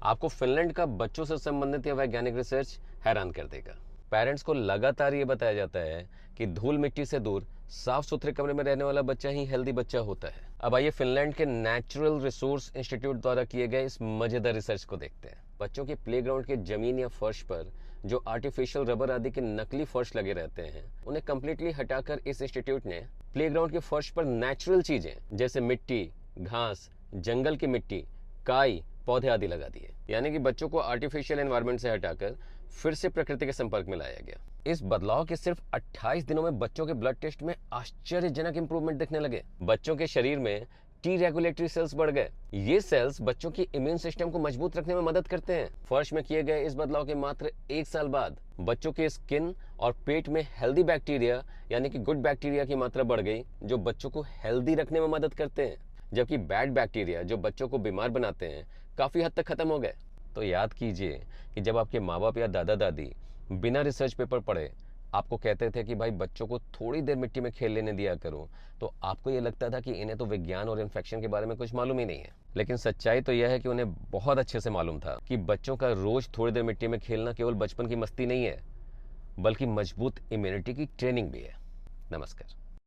आपको फिनलैंड का बच्चों से संबंधित यह वैज्ञानिक रिसर्च हैरान कर देगा। पेरेंट्स को लगातार ये बताया जाता है कि धूल मिट्टी से दूर साफ सुथरे कमरे में रहने वाला बच्चा ही हेल्दी बच्चा होता है। अब आइए फिनलैंड के नेचुरल रिसोर्स इंस्टीट्यूट द्वारा किए गए इस मजेदार रिसर्च को देखते हैं। बच्चों के प्लेग्राउंड के जमीन या फर्श पर जो आर्टिफिशियल रबर आदि के नकली फर्श लगे रहते हैं, उन्हें कम्प्लीटली हटाकर इस इंस्टीट्यूट ने प्लेग्राउंड के फर्श पर नेचुरल चीजें जैसे मिट्टी, घास, जंगल की मिट्टी, काई, पौधे आदि लगा दिए। यानी कि बच्चों को आर्टिफिशियल एनवायरनमेंट से हटाकर फिर से प्रकृति के संपर्क में लाया गया। इस बदलाव के सिर्फ 28 दिनों में बच्चों के ब्लड टेस्ट में आश्चर्यजनक इंप्रूवमेंट दिखने लगे। बच्चों के शरीर में टी रेगुलेटरी सेल्स बढ़ गए। ये सेल्स बच्चों की इम्यून सिस्टम को मजबूत रखने में मदद करते हैं। फर्श में किए गए इस बदलाव के मात्र 1 साल बाद बच्चों के स्किन और पेट में हेल्दी बैक्टीरिया यानी कि गुड बैक्टीरिया की मात्रा बढ़ गई, जो बच्चों को हेल्दी रखने में मदद करते हैं, जबकि बैड बैक्टीरिया जो बच्चों को बीमार बनाते हैं काफी हद तक खत्म हो गए। तो याद कीजिए कि जब आपके माँ बाप या दादा दादी बिना रिसर्च पेपर पढ़े आपको कहते थे कि भाई बच्चों को थोड़ी देर मिट्टी में खेल लेने दिया करो, तो आपको ये लगता था कि इन्हें तो विज्ञान और इन्फेक्शन के बारे में कुछ मालूम ही नहीं है। लेकिन सच्चाई तो यह है कि उन्हें बहुत अच्छे से मालूम था कि बच्चों का रोज थोड़ी देर मिट्टी में खेलना केवल बचपन की मस्ती नहीं है, बल्कि मजबूत इम्यूनिटी की ट्रेनिंग भी है। नमस्कार।